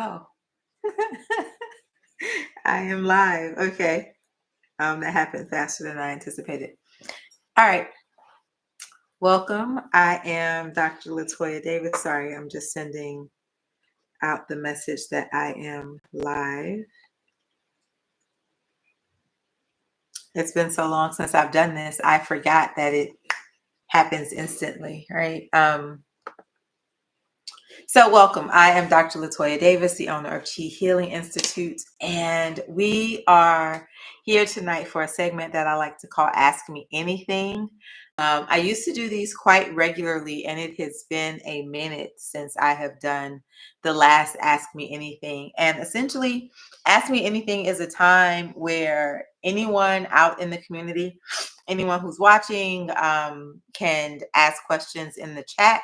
Oh, I am live. Okay. That happened faster than I anticipated. All right. Welcome. I am Dr. Toya Davis. Sorry, I'm just sending out the message that I am live. It's been so long since I've done this. I forgot that it happens instantly, right? So welcome. I am Dr. Toya Davis, the owner of Chi Healing Institute, and we are here tonight for a segment that I like to call Ask Me Anything. I used to do these quite regularly, and it has been a minute since I have done the last Ask Me Anything. And essentially, Ask Me Anything is a time where anyone out in the community, anyone who's watching, can ask questions in the chat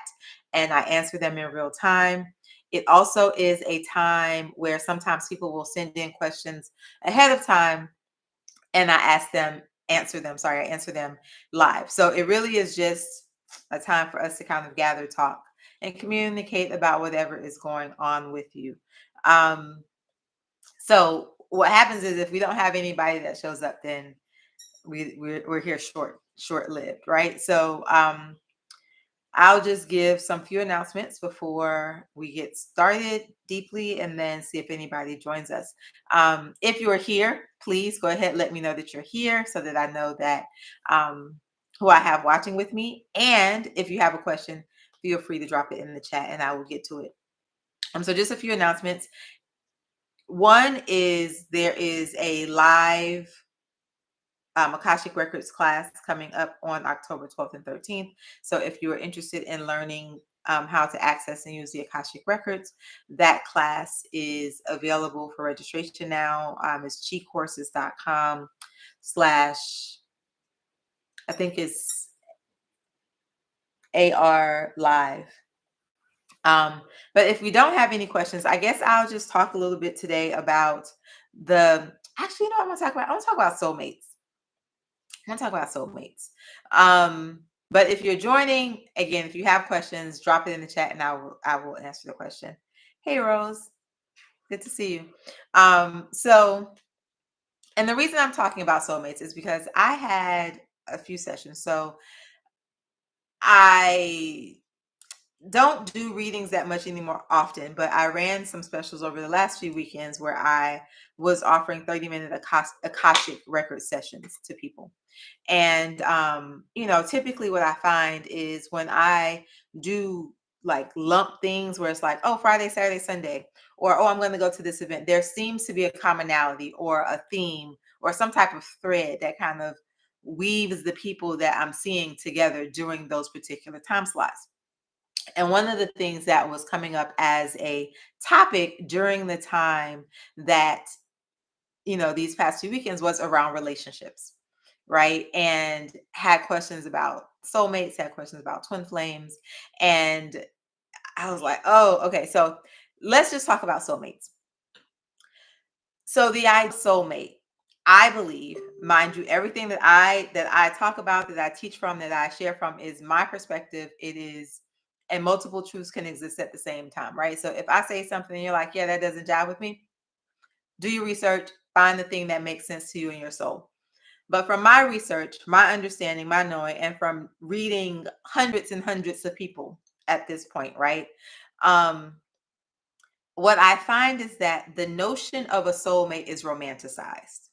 and I answer them in real time. It also is a time where sometimes people will send in questions ahead of time and I answer them live. So it really is just a time for us to kind of gather, talk, and communicate about whatever is going on with you. So what happens is if we don't have anybody that shows up, then we're here short-lived, right? So I'll just give some few announcements before we get started deeply and then see if anybody joins us. If you are here, please go ahead, let me know that you're here so that I know that who I have watching with me. And if you have a question, feel free to drop it in the chat and I will get to it. So just a few announcements. One is there is a live Akashic Records class coming up on October 12th and 13th. So if you are interested in learning how to access and use the Akashic Records, that class is available for registration now. It's chicourses.com/ I think it's AR live. But if we don't have any questions, I guess I'll just talk a little bit today about actually, you know what I'm going to talk about? I want to talk about soulmates. But if you're joining, again, if you have questions, drop it in the chat and I will answer the question. Hey, Rose. Good to see you. And the reason I'm talking about soulmates is because I had a few sessions. So I don't do readings that much anymore often, but I ran some specials over the last few weekends where I was offering 30-minute Akashic record sessions to people. And, typically what I find is when I do like lump things where it's like, oh, Friday, Saturday, Sunday, or, oh, I'm going to go to this event, there seems to be a commonality or a theme or some type of thread that kind of weaves the people that I'm seeing together during those particular time slots. And one of the things that was coming up as a topic during the time that, these past 2 weekends was around relationships, right? And had questions about soulmates, had questions about twin flames. And I was like, oh, okay. So let's just talk about soulmates. So the idea of soulmate, I believe, mind you, everything that I talk about, that I teach from, that I share from is my perspective. It is, and multiple truths can exist at the same time, right? So if I say something and you're like, yeah, that doesn't jive with me, do your research, find the thing that makes sense to you and your soul. But from my research, my understanding, my knowing, and from reading hundreds and hundreds of people at this point, right? What I find is that the notion of a soulmate is romanticized.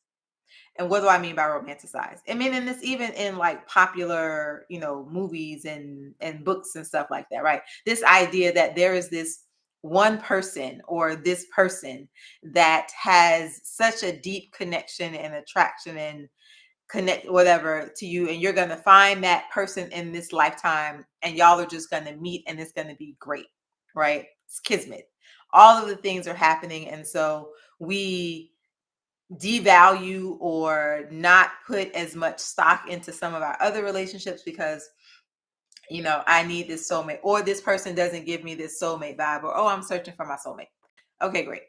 And what do I mean by romanticized? I mean, and it's even in like popular, movies and books and stuff like that, right? This idea that there is this one person or this person that has such a deep connection and attraction and connect whatever to you, and you're going to find that person in this lifetime and y'all are just going to meet and it's going to be great, right? It's kismet. All of the things are happening, and so we devalue or not put as much stock into some of our other relationships because I need this soulmate, or this person doesn't give me this soulmate vibe, or, oh, I'm searching for my soulmate. Okay, great.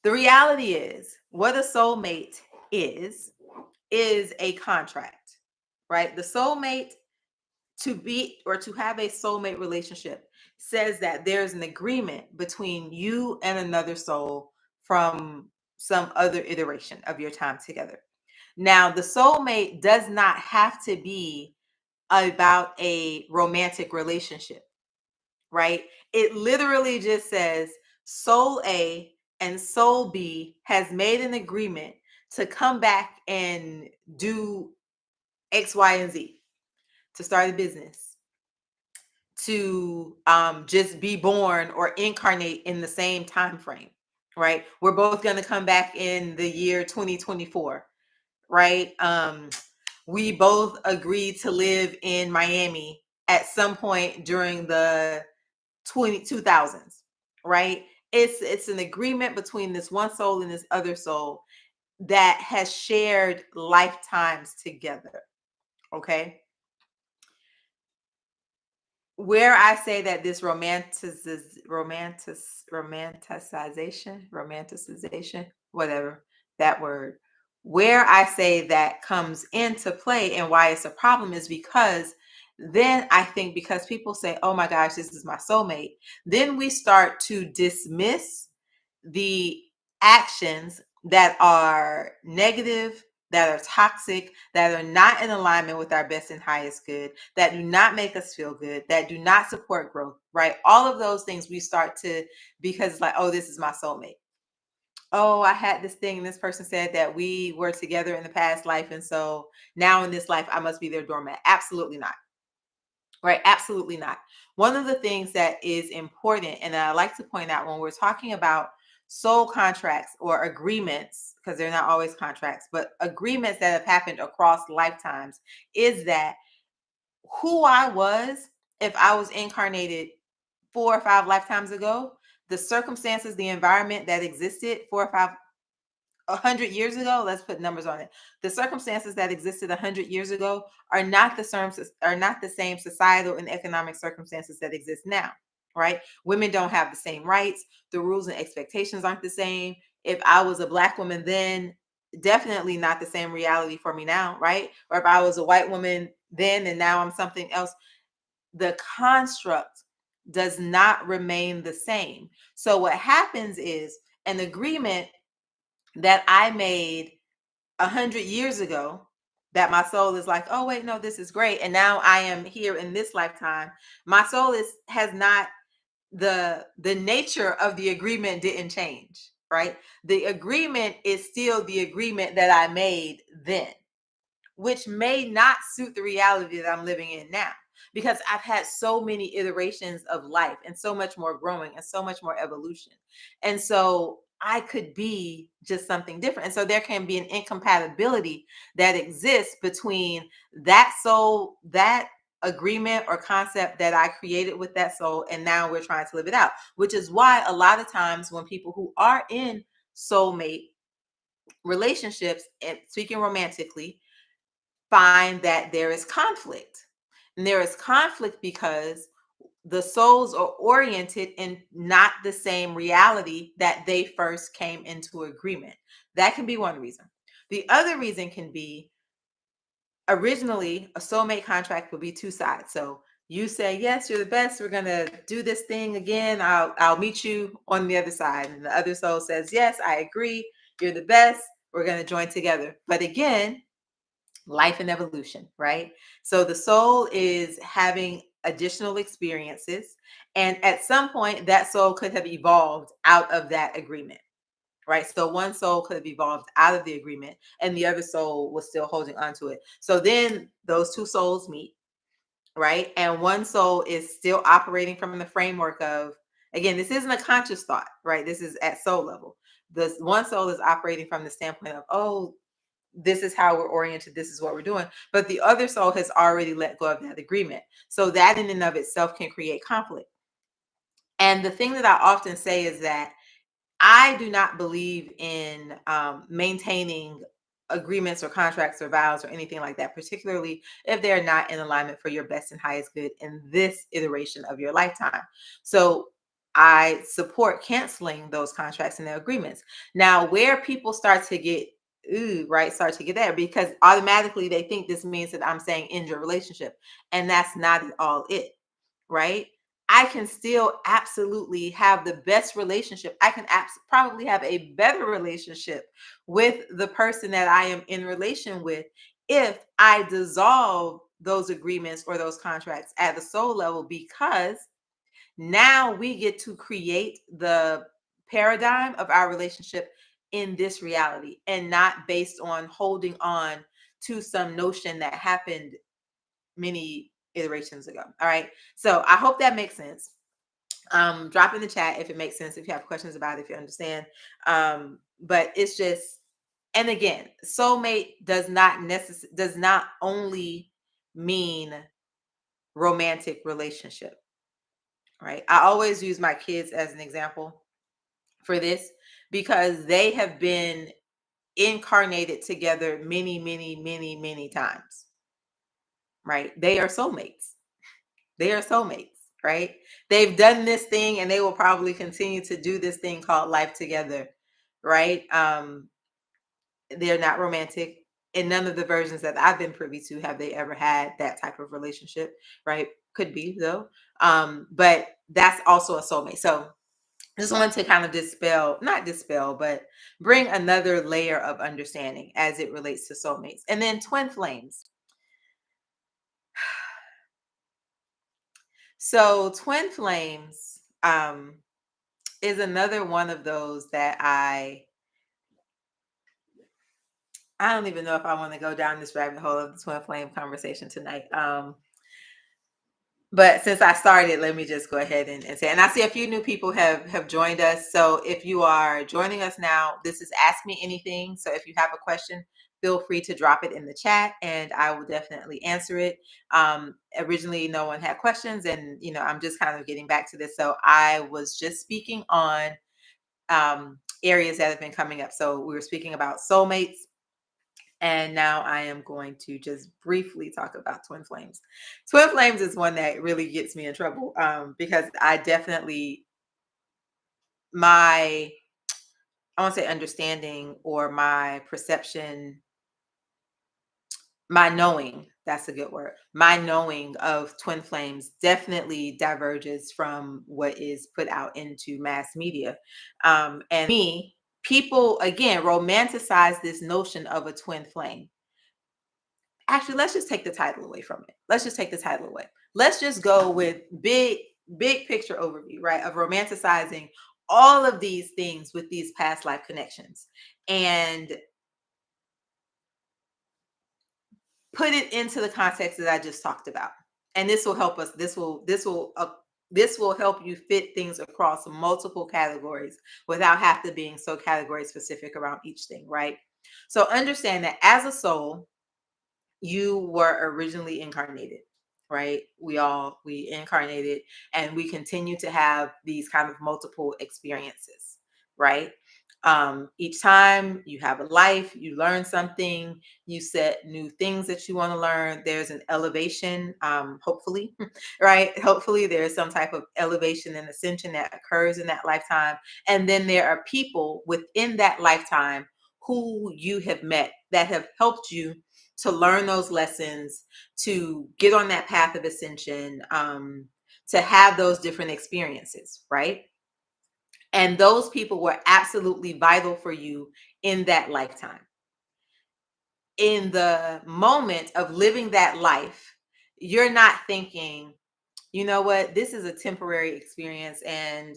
The reality is what a soulmate is a contract, right? The soulmate To be or to have a soulmate relationship says that there's an agreement between you and another soul from some other iteration of your time together. Now, the soulmate does not have to be about a romantic relationship, right? It literally just says soul A and soul B has made an agreement to come back and do X, Y, and Z, to start a business, to just be born or incarnate in the same time frame, right? We're both going to come back in the year 2024, right? We both agreed to live in Miami at some point during the 2000s, right? It's an agreement between this one soul and this other soul that has shared lifetimes together. Okay. Where I say that this romanticization, whatever that word, where I say that comes into play and why it's a problem is because then I think because people say, oh my gosh, this is my soulmate, then we start to dismiss the actions that are negative, that are toxic, that are not in alignment with our best and highest good, that do not make us feel good, that do not support growth, right? All of those things we start to, because it's like, oh, this is my soulmate. Oh, I had this thing, and this person said that we were together in the past life. And so now in this life, I must be their doormat. Absolutely not. Right? Absolutely not. One of the things that is important, and I like to point out when we're talking about soul contracts or agreements, because they're not always contracts, but agreements that have happened across lifetimes, is that who I was, if I was incarnated 4 or 5 lifetimes ago, the circumstances, the environment that existed 4 or 5 100 years ago, let's put numbers on it. The circumstances that existed 100 years ago are not the same societal and economic circumstances that exist now, right? Women don't have the same rights. The rules and expectations aren't the same. If I was a Black woman then, definitely not the same reality for me now, right? Or if I was a white woman then and now I'm something else, the construct does not remain the same. So what happens is an agreement that I made 100 years ago, that my soul is like, oh wait, no, this is great, and now I am here in this lifetime. My soul has not, the nature of the agreement didn't change, right? The agreement is still the agreement that I made then, which may not suit the reality that I'm living in now, because I've had so many iterations of life and so much more growing and so much more evolution. And so I could be just something different. And so there can be an incompatibility that exists between that soul, that agreement or concept that I created with that soul, and now we're trying to live it out, which is why a lot of times when people who are in soulmate relationships, and speaking romantically, find that there is conflict. And there is conflict because the souls are oriented in not the same reality that they first came into agreement. That can be one reason. The other reason can be, originally a soulmate contract would be two sides. So you say, yes, you're the best, we're going to do this thing again, I'll meet you on the other side. And the other soul says, yes, I agree, you're the best, we're going to join together. But again, life and evolution, right? So the soul is having additional experiences. And at some point, that soul could have evolved out of that agreement, right? So one soul could have evolved out of the agreement and the other soul was still holding on to it. So then those two souls meet, right? And one soul is still operating from the framework of, again, this isn't a conscious thought, right? This is at soul level. This one soul is operating from the standpoint of, oh, this is how we're oriented, this is what we're doing. But the other soul has already let go of that agreement. So that in and of itself can create conflict. And the thing that I often say is that I do not believe in maintaining agreements or contracts or vows or anything like that, particularly if they're not in alignment for your best and highest good in this iteration of your lifetime. So I support canceling those contracts and their agreements. Now, where people start to get ooh, right, start to get there, because automatically they think this means that I'm saying end your relationship. And that's not at all it, right? I can still absolutely have the best relationship. I can probably have a better relationship with the person that I am in relation with if I dissolve those agreements or those contracts at the soul level, because now we get to create the paradigm of our relationship in this reality and not based on holding on to some notion that happened many iterations ago. All right. So I hope that makes sense. Drop in the chat if it makes sense, if you have questions about it, if you understand. But it's just, and again, soulmate does not only mean romantic relationship, right? I always use my kids as an example for this because they have been incarnated together many, many, many, many times, right? They are soulmates. They are soulmates, right? They've done this thing and they will probably continue to do this thing called life together, right? They're not romantic. In none of the versions that I've been privy to have they ever had that type of relationship, right? Could be though. But that's also a soulmate. So just wanted to kind of not dispel, but bring another layer of understanding as it relates to soulmates. And then twin flames. So twin flames is another one of those that I don't even know if I want to go down this rabbit hole of the twin flame conversation tonight. But since I started, let me just go ahead and say, and I see a few new people have joined us. So if you are joining us now, this is Ask Me Anything. So if you have a question, feel free to drop it in the chat and I will definitely answer it. Originally, no one had questions and, I'm just kind of getting back to this. So I was just speaking on areas that have been coming up. So we were speaking about soulmates. And now I am going to just briefly talk about twin flames. Twin flames is one that really gets me in trouble because I definitely, I want to say understanding or my perception, my knowing, that's a good word. My knowing of twin flames definitely diverges from what is put out into mass media. And me, people, again, romanticize this notion of a twin flame. Actually, let's just take the title away from it. Let's just take the title away. Let's just go with big picture overview, right? Of romanticizing all of these things with these past life connections and put it into the context that I just talked about. And this will help us. This will help you fit things across multiple categories without have to being so category specific around each thing, right? So understand that as a soul, you were originally incarnated, right? We incarnated and we continue to have these kind of multiple experiences, right? Each time you have a life, you learn something, you set new things that you want to learn. There's an elevation, hopefully, right? Hopefully there's some type of elevation and ascension that occurs in that lifetime. And then there are people within that lifetime who you have met that have helped you to learn those lessons, to get on that path of ascension, to have those different experiences, right? And those people were absolutely vital for you in that lifetime. In the moment of living that life, you're not thinking, you know what, this is a temporary experience and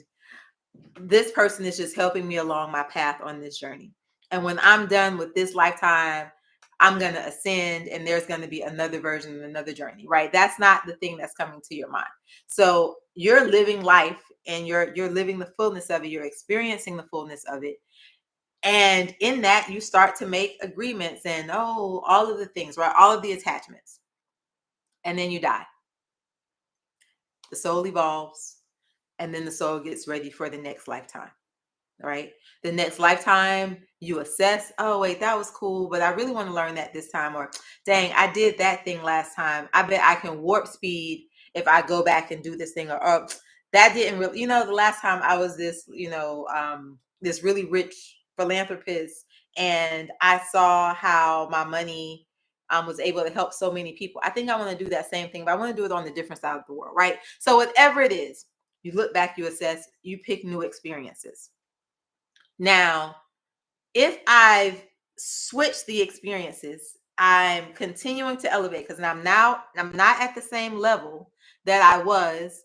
this person is just helping me along my path on this journey. And when I'm done with this lifetime, I'm going to ascend and there's going to be another version and another journey, right? That's not the thing that's coming to your mind. So you're living life and you're living the fullness of it. You're experiencing the fullness of it. And in that, you start to make agreements and, all of the things, right? All of the attachments. And then you die. The soul evolves and then the soul gets ready for the next lifetime. Right? The next lifetime, you assess, oh, wait, that was cool, but I really want to learn that this time. Or, dang, I did that thing last time. I bet I can warp speed if I go back and do this thing. Or that didn't really, the last time I was this, this really rich philanthropist and I saw how my money was able to help so many people. I think I want to do that same thing, but I want to do it on the different side of the world, right? So whatever it is, you look back, you assess, you pick new experiences. Now, if I've switched the experiences, I'm continuing to elevate because I'm not at the same level that I was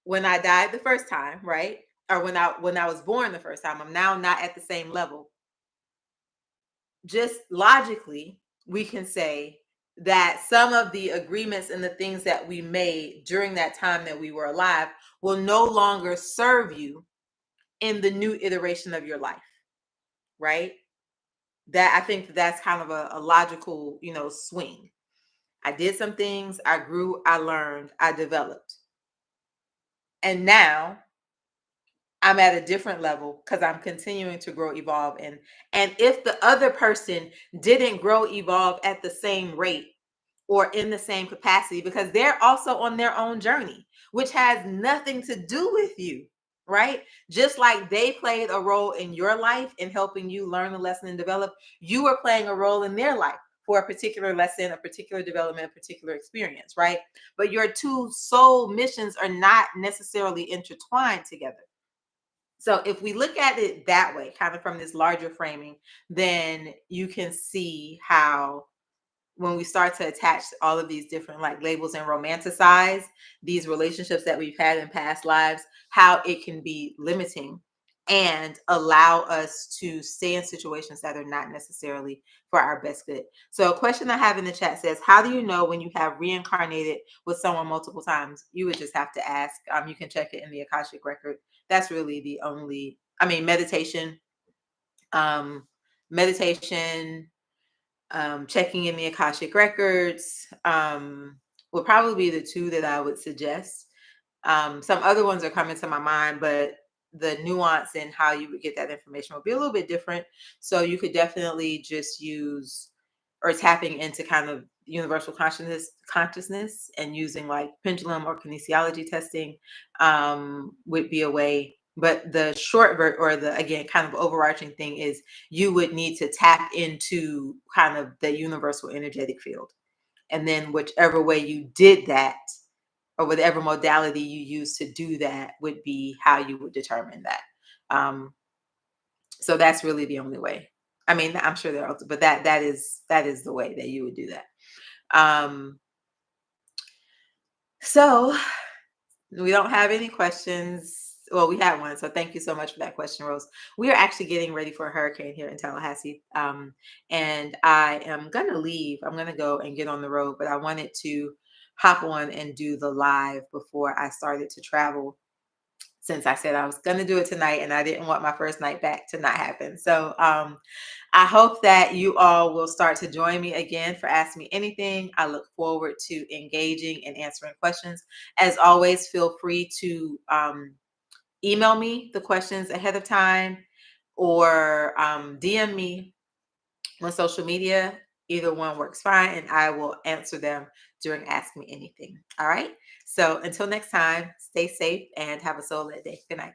when I died the first time, right? Or when I was born the first time. I'm now not at the same level. Just logically, we can say that some of the agreements and the things that we made during that time that we were alive will no longer serve you in the new iteration of your life, right? That I think that's kind of a logical, swing. I did some things, I grew, I learned, I developed. And now I'm at a different level because I'm continuing to grow, evolve. And if the other person didn't grow, evolve at the same rate or in the same capacity, because they're also on their own journey, which has nothing to do with you, right? Just like they played a role in your life in helping you learn the lesson and develop, you are playing a role in their life for a particular lesson, a particular development, a particular experience, right? But your two soul missions are not necessarily intertwined together. So if we look at it that way, kind of from this larger framing, then you can see how when we start to attach all of these different like labels and romanticize these relationships that we've had in past lives, how it can be limiting and allow us to stay in situations that are not necessarily for our best good. So a question I have in the chat says, how do you know when you have reincarnated with someone multiple times? You would just have to ask. You can check it in the Akashic record. That's really the only, meditation, um, meditation, checking in the Akashic records will probably be the two that I would suggest. Some other ones are coming to my mind, but the nuance in how you would get that information will be a little bit different. So you could definitely just use or tapping into kind of universal consciousness and using like pendulum or kinesiology testing would be a way. But the short or the again kind of overarching thing is you would need to tap into kind of the universal energetic field. And then whichever way you did that, or whatever modality you use to do that would be how you would determine that. Um, so that's really the only way. I mean, I'm sure there are, but that is the way that you would do that. So we don't have any questions. Well, we had one, so thank you so much for that question, Rose. We are actually getting ready for a hurricane here in Tallahassee, and I am gonna leave. I'm gonna go and get on the road, but I wanted to hop on and do the live before I started to travel, since I said I was going to do it tonight and I didn't want my first night back to not happen. So I hope that you all will start to join me again for Ask Me Anything. I look forward to engaging and answering questions. As always, feel free to email me the questions ahead of time or DM me on social media. Either one works fine, and I will answer them during Ask Me Anything. All right. So until next time, stay safe and have a soul-led day. Good night.